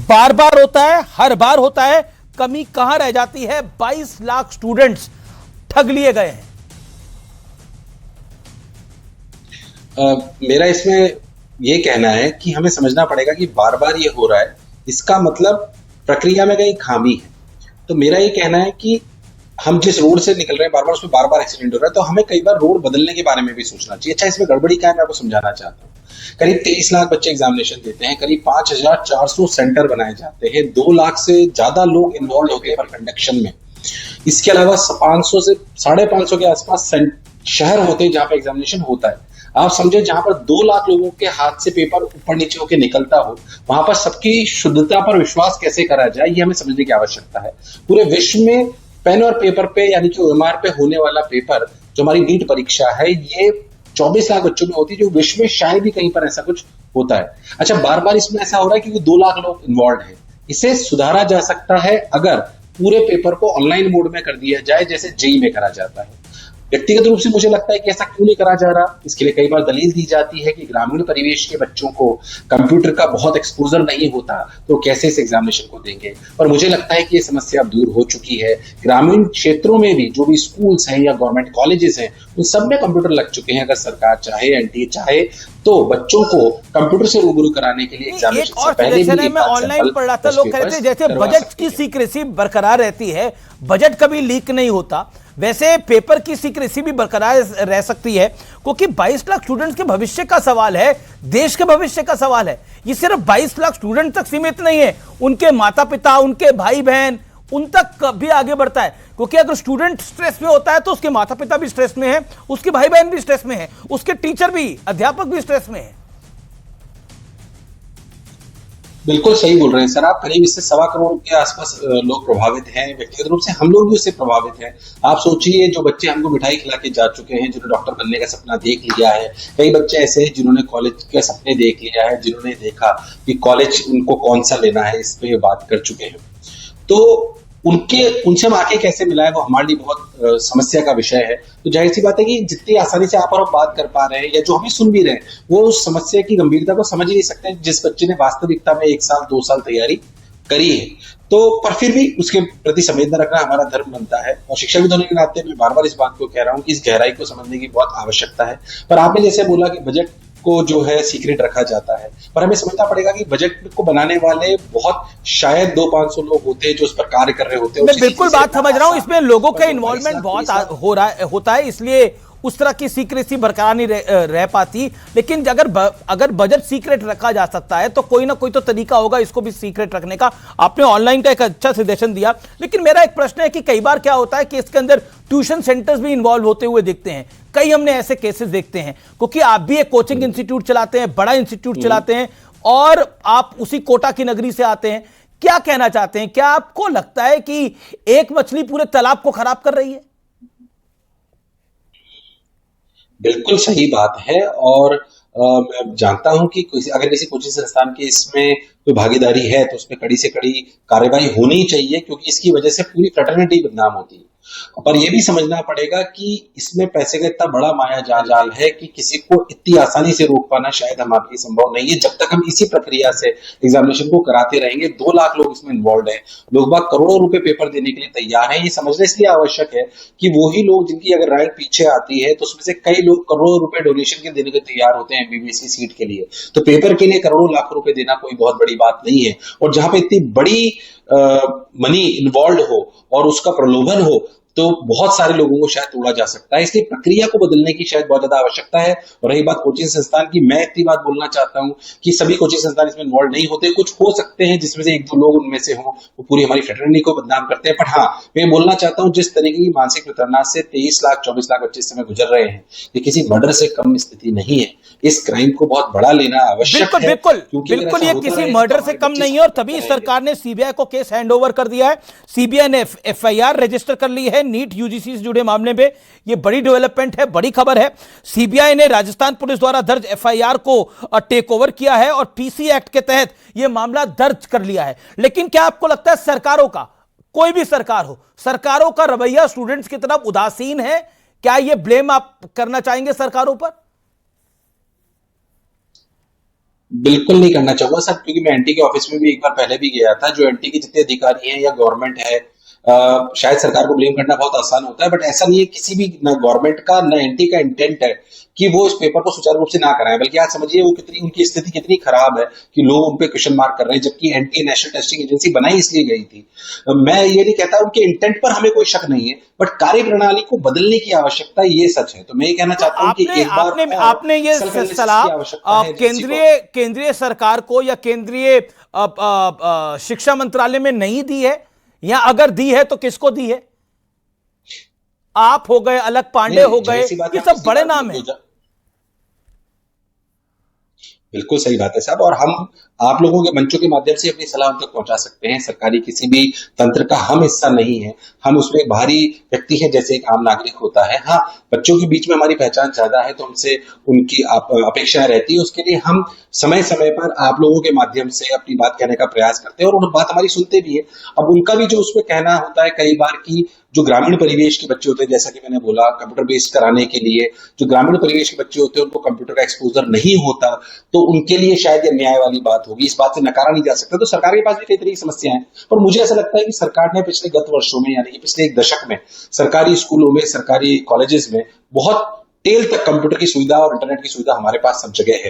बार बार होता है, हर बार होता है, कमी कहां रह जाती है? 22 लाख स्टूडेंट्स ठग लिए गए हैं। मेरा इसमें ये कहना है कि हमें समझना पड़ेगा कि बार बार ये हो रहा है, इसका मतलब प्रक्रिया में कहीं खामी है। तो मेरा ये कहना है कि हम जिस रोड से निकल रहे हैं बार बार उसमें बार बार एक्सीडेंट हो रहा है, तो हमें कई बार रोड बदलने के बारे में भी सोचना चाहिए। अच्छा, इसमें गड़बड़ी क्या है मैं आपको समझाना चाहता हूँ। करीब 23 लाख बच्चे एग्जामिनेशन देते हैं, करीब 5,400 सेंटर बनाए जाते हैं, 2 लाख से ज्यादा लोग इन्वॉल्व होते हैं पेपर कंडक्शन में। इसके अलावा 500 से 550 के आसपास शहर होते हैं जहां पे एग्जामिनेशन होता है। आप समझे, जहां पर 2 लाख लोगों के हाथ से पेपर ऊपर नीचे होकर निकलता हो, वहां पर सबकी शुद्धता पर विश्वास कैसे करा जाए, ये हमें समझने की आवश्यकता है। पूरे विश्व में पेन और पेपर पे यानी कि ओएमआर पे होने वाला पेपर, जो हमारी नीट परीक्षा है, ये 24 लाख बच्चों में होती है, जो विश्व में शायद ही कहीं पर ऐसा कुछ होता है। अच्छा, बार बार इसमें ऐसा हो रहा है क्योंकि 2 लाख लोग इन्वॉल्व हैं। इसे सुधारा जा सकता है अगर पूरे पेपर को ऑनलाइन मोड में कर दिया जाए, जैसे जेई में करा जाता है। व्यक्तिगत रूप से मुझे लगता है कि ऐसा क्यों नहीं करा जा रहा। इसके लिए कई बार दलील दी जाती है कि ग्रामीण परिवेश के बच्चों को कंप्यूटर का बहुत एक्सपोजर नहीं होता, तो कैसे इस एग्जामिनेशन को देंगे। और मुझे लगता है कि ये समस्या अब दूर हो चुकी है। ग्रामीण क्षेत्रों में भी जो भी स्कूल्स हैं या गवर्नमेंट कॉलेजेस हैं, उन सब में कंप्यूटर लग चुके हैं। अगर सरकार चाहे, एनटीए चाहे, तो बच्चों को कंप्यूटर से रूबरू कराने के लिए एक और सजेशन है, मैं ऑनलाइन पढ़ रहा था, लोग कह रहे थे जैसे बजट की सीक्रेसी बरकरार रहती है, बजट कभी लीक नहीं होता, वैसे पेपर की सीक्रेसी भी बरकरार रह सकती है, क्योंकि 22 लाख स्टूडेंट्स के भविष्य का सवाल है, देश के भविष्य का सवाल है। ये सिर्फ 22 लाख स्टूडेंट तक सीमित नहीं है, उनके माता पिता, उनके भाई बहन, उन तक भी आगे बढ़ता है। क्योंकि अगर स्टूडेंट स्ट्रेस में होता है तो उसके माता पिता भी स्ट्रेस में है, उसके भाई बहन भी स्ट्रेस में है, उसके टीचर भी, अध्यापक भी स्ट्रेस में है। बिल्कुल सही बोल रहे हैं सर आप। करीब इससे 1.25 करोड़ के आसपास लोग प्रभावित हैं। व्यक्तिगत रूप से हम लोग भी उससे प्रभावित हैं। आप सोचिए, जो बच्चे हमको मिठाई खिला के जा चुके हैं, जिन्होंने डॉक्टर बनने का सपना देख लिया है, कई बच्चे ऐसे हैं जिन्होंने कॉलेज के सपने देख लिया है, जिन्होंने देखा कि कॉलेज उनको कौन सा लेना है, इस पे बात कर चुके हैं। तो उनसे हम आके कैसे मिलाएं, वो हमारे लिए बहुत समस्या का विषय है। तो जाहिर सी बात है कि जितनी आसानी से आप और हम बात कर पा रहे हैं या जो हमें सुन भी रहे हैं, वो उस समस्या की गंभीरता को समझ ही नहीं सकते जिस बच्चे ने वास्तविकता में 1 साल 2 साल तैयारी करी है। तो पर फिर भी उसके प्रति संवेदना रखना हमारा धर्म बनता है। और शिक्षाविद होने के नाते मैं बार बार इस बात को कह रहा हूँ कि इस गहराई को समझने की बहुत आवश्यकता है। पर आपने जैसे बोला कि बजट को जो है सीक्रेट रखा जाता है, पर हमें समझना पड़ेगा कि बजट को बनाने वाले बहुत शायद 200-500 लोग होते हैं जो उस पर कार्य कर रहे होते हैं। मैं बिल्कुल बात समझ रहा हूं, इसमें लोगों का इन्वॉल्वमेंट बहुत होता है, इसलिए उस तरह की सीक्रेसी बरकरार नहीं रह पाती। लेकिन अगर बजट सीक्रेट रखा जा सकता है तो कोई ना कोई तो तरीका होगा इसको भी सीक्रेट रखने का। आपने ऑनलाइन का एक अच्छा सजेशन दिया, लेकिन मेरा एक प्रश्न है कि कई बार क्या होता है कि इसके अंदर ट्यूशन सेंटर्स भी इन्वॉल्व होते हुए दिखते हैं। कई हमने ऐसे केसेस देखते हैं, क्योंकि आप भी एक कोचिंग इंस्टीट्यूट चलाते हैं, बड़ा इंस्टीट्यूट चलाते हैं, और आप उसी कोटा की नगरी से आते हैं। क्या कहना चाहते हैं? क्या आपको लगता है कि एक मछली पूरे तालाब को खराब कर रही है? बिल्कुल सही बात है। और मैं जानता हूं कि अगर किसी कोचिंग संस्थान की इसमें कोई भागीदारी है तो उसमें कड़ी से कड़ी कार्रवाई होनी चाहिए, क्योंकि इसकी वजह से पूरी फ्रेटर्निटी बदनाम होती है। पर यह भी समझना पड़ेगा कि इसमें पैसे का इतना बड़ा माया जाल है कि किसी को इतनी आसानी से रोक पाना शायद हमारे लिए संभव नहीं है। जब तक हम इसी प्रक्रिया से एग्जामिनेशन को कराते रहेंगे, 2 लाख लोग इसमें इन्वॉल्व हैं, लोग बाग करोड़ों रुपए पेपर देने के लिए तैयार हैं। ये समझना इसलिए आवश्यक है कि वही लोग जिनकी अगर रैंक पीछे आती है तो उसमें से कई लोग करोड़ों रुपए डोनेशन के देने को तैयार होते हैं एमबीबीएस की सीट के लिए। तो पेपर के लिए करोड़ों लाख रुपए देना कोई बहुत बड़ी बात नहीं है। और जहां पे इतनी बड़ी मनी इन्वॉल्व हो और उसका प्रलोभन हो, तो बहुत सारे लोगों को शायद तोड़ा जा सकता है। इसलिए प्रक्रिया को बदलने की शायद बहुत ज्यादा आवश्यकता है। और रही बात कोचिंग संस्थान की, मैं इतनी बात बोलना चाहता हूं कि सभी कोचिंग संस्थान इसमें इन्वॉल्व नहीं होते। कुछ हो सकते हैं जिसमें से 1-2 लोग उनमें से हों, वो पूरी हमारी फ्रेटर्निटी को बदनाम करते हैं। पर हाँ, मैं बोलना चाहता हूं, जिस तरीके की मानसिक प्रताड़ना से 23 लाख 24 लाख बच्चे इस समय गुजर रहे हैं, ये किसी मर्डर से कम स्थिति नहीं है। इस क्राइम को बहुत बड़ा लेना आवश्यक है। बिल्कुल ये किसी मर्डर से कम नहीं है, और तभी सरकार ने सीबीआई को केस हैंडओवर कर दिया है। सीबीआई ने एफआईआर रजिस्टर कर ली है नीट यूजीसी से जुड़े मामले में। ये बड़ी डेवलपमेंट है, बड़ी खबर है। सीबीआई ने राजस्थान पुलिस द्वारा दर्ज एफआईआर को टेक ओवर किया है और पीसी एक्ट के तहत यह मामला दर्ज कर लिया है। लेकिन क्या आपको लगता है सरकारों का, कोई भी सरकार हो, सरकारों का रवैया स्टूडेंट्स की तरफ उदासीन है? क्या यह ब्लेम आप करना चाहेंगे सरकारों पर? बिल्कुल नहीं करना चाहूंगा सर, क्योंकि मैं एनटी के ऑफिस में भी एक बार पहले भी गया था। जो एनटी के जितने अधिकारी हैं या गवर्नमेंट है, शायद सरकार को ब्लेम करना बहुत आसान होता है, बट ऐसा नहीं है किसी भी, ना गवर्नमेंट का ना एनटी का इंटेंट है कि वो इस पेपर को सुचारू रूप से ना कराएं। बल्कि आज समझिए वो कितनी, उनकी स्थिति कितनी खराब है कि लोग उन पे क्वेश्चन मार्क कर रहे हैं, जबकि एनटी नेशनल टेस्टिंग एजेंसी बनाई इसलिए गई थी। मैं ये नहीं कहता उनके इंटेंट पर हमें कोई शक नहीं है, बट कार्य प्रणाली को बदलने की आवश्यकता, ये सच है। तो मैं ये कहना तो चाहता हूं कि आपने एक बार आपने और आपने ये सेल्फ एनालिसिस सलाह की आवश्यकता है एजेंसी को। केंद्रीय सरकार को या केंद्रीय शिक्षा मंत्रालय में नहीं दी है, या अगर दी है तो किसको दी है? आप हो गए, अलग पांडे हो गए, जाहिर सी बात ये है, सब किसी बड़े बात नाम में है। बिल्कुल सही बात है साहब, और हम आप लोगों के मंचों के माध्यम से अपनी सलाह उन तक पहुंचा सकते हैं। सरकारी किसी भी तंत्र का हम हिस्सा नहीं है, हम उसमें एक बाहरी व्यक्ति है, जैसे एक आम नागरिक होता है। हाँ, बच्चों के बीच में हमारी पहचान ज्यादा है, तो हमसे उनकी अपेक्षाएं रहती है, उसके लिए हम समय समय पर आप लोगों के माध्यम से अपनी बात कहने का प्रयास करते हैं, और उन बात हमारी सुनते भी है। अब उनका भी जो उसमें कहना होता है कई बार की, जो ग्रामीण परिवेश के बच्चे होते हैं, जैसा कि मैंने बोला, कंप्यूटर बेस्ड कराने के लिए जो ग्रामीण परिवेश के बच्चे होते हैं उनको कंप्यूटर का एक्सपोजर नहीं होता, तो उनके लिए शायद ये न्याय वाली बात होगी, इस बात से नकारा नहीं जा सकता। तो सरकार के पास भी कई तरह की समस्याएं हैं, और मुझे ऐसा लगता है कि सरकार ने पिछले गत वर्षों में, यानी कि पिछले एक दशक में, सरकारी स्कूलों में, सरकारी कॉलेजेस में बहुत टेल तक कंप्यूटर की सुविधा और इंटरनेट की सुविधा हमारे पास सब जगह है।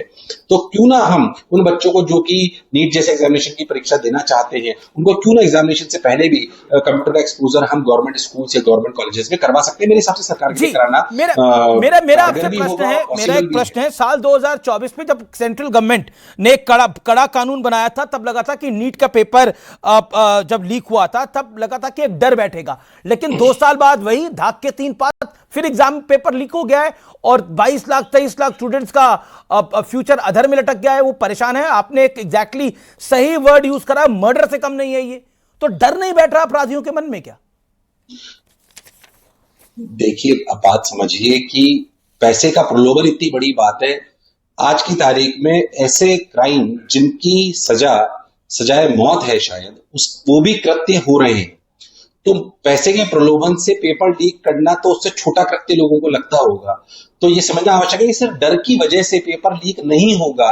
तो क्यों ना हम उन बच्चों को जो कि नीट जैसे एग्जामिनेशन की परीक्षा देना चाहते हैं, उनको क्यों ना एग्जामिनेशन से पहले भी कंप्यूटर का एक्सपोजर हम गवर्नमेंट स्कूल या गवर्नमेंट कॉलेजेस में करवा सकते हैं। मेरे हिसाब से सरकार के जी, लिए कराना मेरा आपसे कारगर भी प्रश्न होगा, है, और मेरा पॉसिबल एक भी प्रश्न है। है, साल 2024 में जब सेंट्रल गवर्नमेंट ने एक कड़ा कानून बनाया था, तब लगा था कि नीट का पेपर जब लीक हुआ था तब लगा था कि एक डर बैठेगा, लेकिन 2 साल बाद वही धाक के 3 पात फिर एग्जाम पेपर लीक हो गया है, और 22 लाख 23 लाख स्टूडेंट्स का फ्यूचर अधर में लटक गया है, वो परेशान है। आपने एक एग्जैक्टली सही वर्ड यूज करा, मर्डर से कम नहीं है ये। तो डर नहीं बैठ रहा अपराधियों के मन में क्या? देखिए, अब बात समझिए कि पैसे का प्रलोभन इतनी बड़ी बात है। आज की तारीख में ऐसे क्राइम जिनकी सजाए मौत है शायद, वो भी कृत्य हो रहे हैं। तो पैसे के प्रलोभन से पेपर लीक करना, तो उससे छोटा कृत्य लोगों को लगता होगा। तो ये समझना आवश्यक है कि सिर्फ डर की वजह से पेपर लीक नहीं होगा।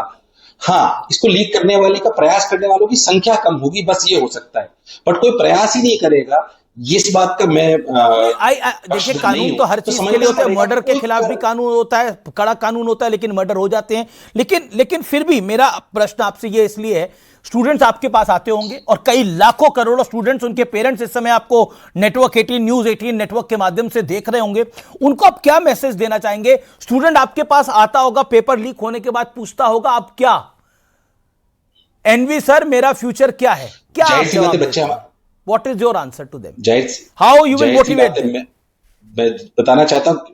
हाँ, इसको लीक करने वाले का, प्रयास करने वालों की संख्या कम होगी, बस ये हो सकता है, बट कोई प्रयास ही नहीं करेगा, इस बात का मैं देखिए, कानून तो हर चीज के लिए होता है, मर्डर के खिलाफ भी कानून होता है, कड़ा कानून होता है, लेकिन मर्डर हो जाते हैं। लेकिन फिर भी मेरा प्रश्न आपसे ये इसलिए है, स्टूडेंट्स आपके पास आते होंगे, और कई लाखों करोड़ों स्टूडेंट्स, उनके पेरेंट्स इस समय आपको नेटवर्क 18, न्यूज 18 नेटवर्क के माध्यम से देख रहे होंगे, उनको आप क्या मैसेज देना चाहेंगे? स्टूडेंट आपके पास आता होगा, पेपर लीक होने के बाद पूछता होगा, आप क्या एनवी सर, मेरा फ्यूचर क्या है? क्या आप जवाब देंगे? What is your answer to them? How you will motivate them? मैं बताना चाहता हूं,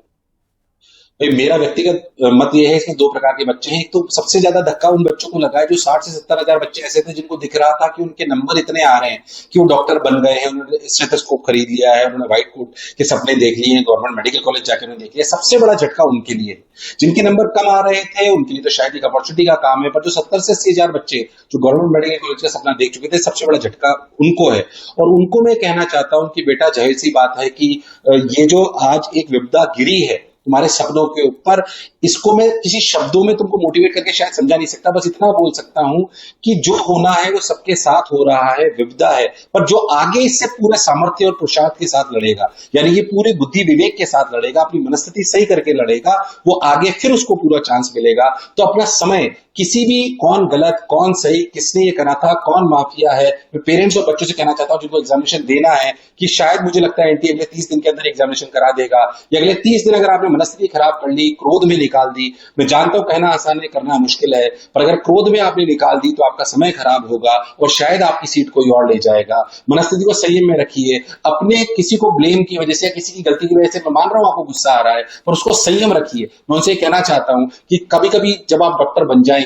भाई मेरा व्यक्तिगत मत ये है, इसमें 2 प्रकार के बच्चे हैं। एक तो सबसे ज्यादा धक्का उन बच्चों को लगा है जो 60 से 70 हजार बच्चे ऐसे थे जिनको दिख रहा था कि उनके नंबर इतने आ रहे हैं कि वो डॉक्टर बन गए हैं, उन्होंने स्टेथोस्कोप खरीद लिया है, उन्होंने व्हाइट कोट के सपने देख लिए हैं, गवर्नमेंट मेडिकल कॉलेज जाकर उन्होंने देख लिया। सबसे बड़ा झटका उनके लिए, जिनके नंबर कम आ रहे थे उनके लिए तो शायद एक अपॉर्चुनिटी का काम है, पर जो 70 से 80 हजार बच्चे जो गवर्नमेंट मेडिकल कॉलेज का सपना देख चुके थे, सबसे बड़ा झटका उनको है। और उनको मैं कहना चाहता हूं कि बेटा, जाहिर सी बात है कि ये जो आज एक विपदा गिरी है तुम्हारे सपनों के ऊपर, इसको मैं किसी शब्दों में तुमको मोटिवेट करके शायद समझा नहीं सकता। बस इतना बोल सकता हूं कि जो होना है वो सबके साथ हो रहा है, विपदा है, पर जो आगे इससे पूरे सामर्थ्य और पुरुषार्थ के साथ लड़ेगा, यानी ये पूरे बुद्धि विवेक के साथ लड़ेगा, अपनी मनस्थिति सही करके लड़ेगा, वो आगे फिर उसको पूरा चांस मिलेगा। तो अपना समय किसी भी, कौन गलत कौन सही, किसने ये करा था, कौन माफिया है, मैं पेरेंट्स और बच्चों से कहना चाहता हूं जिनको एग्जामिनेशन देना है कि शायद मुझे लगता है एनटीए अगले 30 दिन के अंदर एग्जामिनेशन करा देगा, या अगले 30 दिन अगर आपने मनस्थिति खराब कर ली, क्रोध में निकाल दी, मैं जानता हूं कहना आसान है, करना मुश्किल है, पर अगर क्रोध में आपने निकाल दी तो आपका समय खराब होगा और शायद आपकी सीट कोई और ले जाएगा। मनस्थिति को संयम में रखिए। अपने किसी को ब्लेम की वजह से या किसी की गलती की वजह से, मैं मान रहा हूं आपको गुस्सा आ रहा है, पर उसको संयम रखिए। मैं उनसे कहना चाहता हूं कि कभी कभी जब आप डॉक्टर बन जाएंगे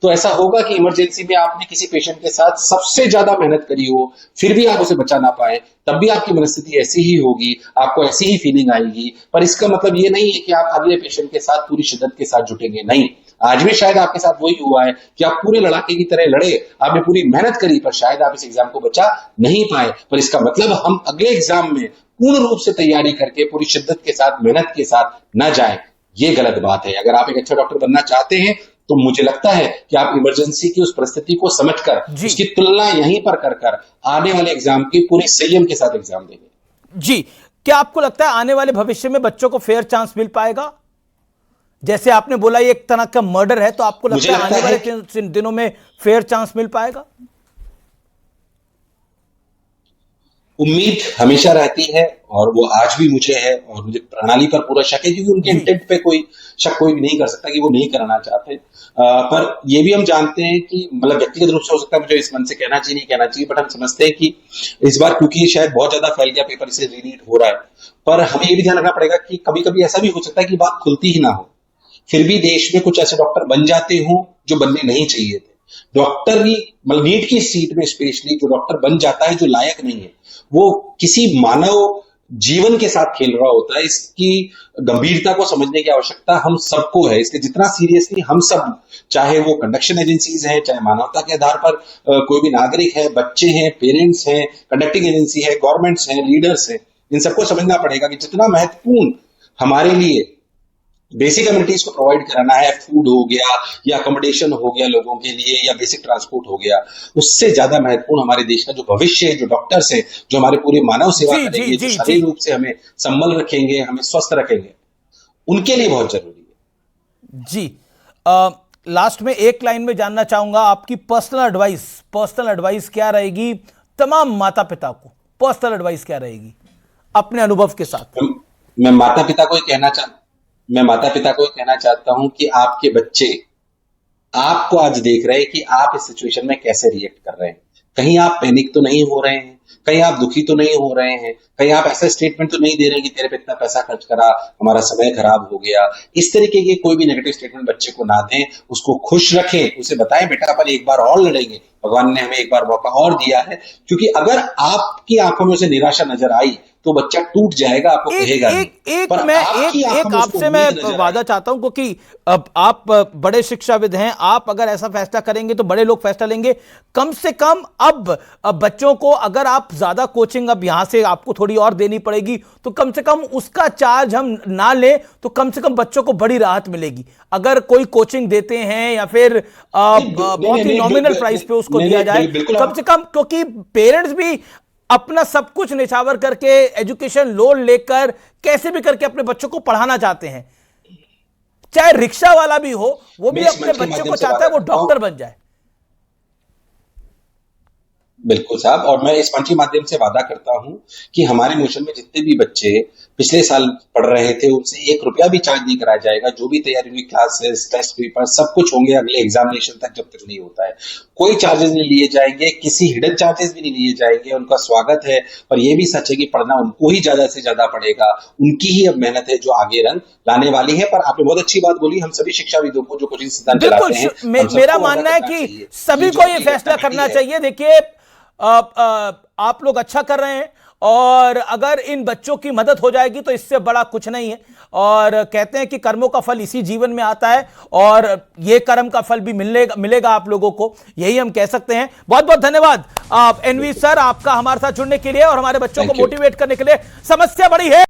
तो ऐसा होगा कि इमरजेंसी में आपने किसी पेशेंट के साथ सबसे ज्यादा मेहनत करी हो, फिर भी आप उसे बचा ना पाए, तब भी आपकी मनस्थिति ऐसी ही होगी, आपको ऐसी ही फीलिंग आएगी। पर इसका मतलब ये नहीं है कि आप अगले पेशेंट के साथ पूरी शिद्दत के साथ जुटेंगे, नहीं। आज भी शायद आपके साथ वही हुआ है कि आप पूरे लड़ाके की तरह लड़े, आपने पूरी मेहनत करी, पर शायद आप इस एग्जाम को बचा नहीं पाए। पर इसका मतलब हम अगले एग्जाम में पूर्ण रूप से तैयारी करके पूरी शिद्दत के साथ, मेहनत के साथ न जाए, ये गलत बात है। अगर आप एक अच्छा डॉक्टर बनना चाहते हैं तो मुझे लगता है कि आप इमरजेंसी की उस परिस्थिति को समझकर जी। उसकी तुलना यहीं पर कर आने वाले एग्जाम की पूरे संयम के साथ एग्जाम देंगे। जी, क्या आपको लगता है आने वाले भविष्य में बच्चों को फेयर चांस मिल पाएगा? जैसे आपने बोला ये एक तरह का मर्डर है, तो आपको लगता है आने वाले दिनों में फेयर चांस मिल पाएगा? उम्मीद हमेशा रहती है और वो आज भी मुझे है, और मुझे प्रणाली पर पूरा शक है, क्योंकि उनके इंटेंट पे कोई शक कोई भी नहीं कर सकता कि वो नहीं कराना चाहते। पर ये भी हम जानते हैं कि मतलब व्यक्तिगत रूप से हो सकता है मुझे इस मन से कहना चाहिए नहीं कहना चाहिए, बट हम समझते हैं कि इस बार क्योंकि शायद बहुत ज्यादा फैल गया पेपर, इसे रीरीड हो रहा है, पर हमें ये भी ध्यान रखना पड़ेगा कि कभी कभी ऐसा भी हो सकता है कि बात खुलती ही ना हो, फिर भी देश में कुछ ऐसे डॉक्टर बन जाते हों जो बनने नहीं चाहिए थे। डॉक्टर भी मतलब नीट की सीट में स्पेशली जो डॉक्टर बन जाता है जो लायक नहीं है, वो किसी मानव जीवन के साथ खेल रहा होता है। इसकी गंभीरता को समझने की आवश्यकता हम सबको है, इसलिए जितना सीरियसली हम सब, चाहे वो कंडक्शन एजेंसीज हैं, चाहे मानवता के आधार पर कोई भी नागरिक है, बच्चे हैं, पेरेंट्स हैं, कंडक्टिंग एजेंसी है, गवर्नमेंट्स हैं, लीडर्स हैं, इन सबको समझना पड़ेगा कि जितना महत्वपूर्ण हमारे लिए बेसिक कम्युनिटीज को प्रोवाइड कराना है, फूड हो गया या अकोमोडेशन हो गया लोगों के लिए, या बेसिक ट्रांसपोर्ट हो गया, उससे ज्यादा महत्वपूर्ण हमारे देश का जो भविष्य है, जो डॉक्टर्स है, जो हमारे पूरी मानव सेवा करेंगे, जो शारीरिक रूप से हमें संबल रखेंगे, हमें स्वस्थ रखेंगे, उनके लिए बहुत जरूरी है। जी, लास्ट में एक लाइन में जानना चाहूंगा आपकी पर्सनल एडवाइस क्या रहेगी तमाम माता पिता को? पर्सनल एडवाइस क्या रहेगी अपने अनुभव के साथ? मैं माता पिता को कहना चाहता हूं कि आपके बच्चे आपको आज देख रहे हैं कि आप इस सिचुएशन में कैसे रिएक्ट कर रहे हैं। कहीं आप पैनिक तो नहीं हो रहे हैं, कहीं आप दुखी तो नहीं हो रहे हैं, कहीं आप ऐसा स्टेटमेंट तो नहीं दे रहे हैं कि तेरे पे इतना पैसा खर्च करा, हमारा समय खराब हो गया। इस तरीके के कोई भी नेगेटिव स्टेटमेंट बच्चे को ना दें, उसको खुश रखें, उसे बताएं बेटा अपन एक बार और लड़ेंगे, भगवान ने हमें एक बार मौका और दिया है। क्योंकि अगर आपकी आंखों में उसे निराशा नजर आई तो बच्चा टूट जाएगा, आपको कहेगा एक आपसे मैं वादा चाहता हूं, क्योंकि अब आप बड़े शिक्षाविद हैं, आप अगर ऐसा फैसला करेंगे तो बड़े लोग फैसला लेंगे। कम से कम अब बच्चों को अगर आप ज्यादा कोचिंग अब यहां से आपको थोड़ी और देनी पड़ेगी, तो कम से कम उसका चार्ज हम ना लें तो कम से कम बच्चों को बड़ी राहत मिलेगी। अगर कोई कोचिंग देते हैं या फिर बहुत ही नॉमिनल प्राइस पे उसको दिया जाए कम से कम, क्योंकि पेरेंट्स भी अपना सब कुछ निछावर करके एजुकेशन लोन लेकर कैसे भी करके अपने बच्चों को पढ़ाना चाहते हैं। चाहे रिक्शा वाला भी हो, वो भी अपने बच्चों को चाहता है वो डॉक्टर बन जाए। बिल्कुल साहब, और मैं इस मंच के माध्यम से वादा करता हूं कि हमारे मिशन में जितने भी बच्चे पिछले साल पढ़ रहे थे उनसे 1 रुपया भी चार्ज नहीं कराया जाएगा। जो भी तैयारी हुई, क्लासेस, टेस्ट पेपर, सब कुछ होंगे अगले एग्जामिनेशन तक, जब तक नहीं होता है। कोई चार्जेस नहीं लिए जाएंगे, किसी हिडन चार्जेस भी नहीं लिए जाएंगे। उनका स्वागत है, और ये भी सच है कि पढ़ना उनको ही ज्यादा से ज्यादा पड़ेगा, उनकी ही अब मेहनत है जो आगे रंग लाने वाली है। पर आपने बहुत अच्छी बात बोली, हम सभी शिक्षाविदों को जो कोचिंग संस्थान चलाते हैं, मेरा मानना है कि सभी को ये फैसला करना चाहिए। देखिए आप लोग अच्छा कर रहे हैं, और अगर इन बच्चों की मदद हो जाएगी तो इससे बड़ा कुछ नहीं है। और कहते हैं कि कर्मों का फल इसी जीवन में आता है, और ये कर्म का फल भी मिलेगा आप लोगों को, यही हम कह सकते हैं। बहुत बहुत धन्यवाद एनवी सर आपका हमारे साथ जुड़ने के लिए और हमारे बच्चों को मोटिवेट करने के लिए। समस्या बड़ी है।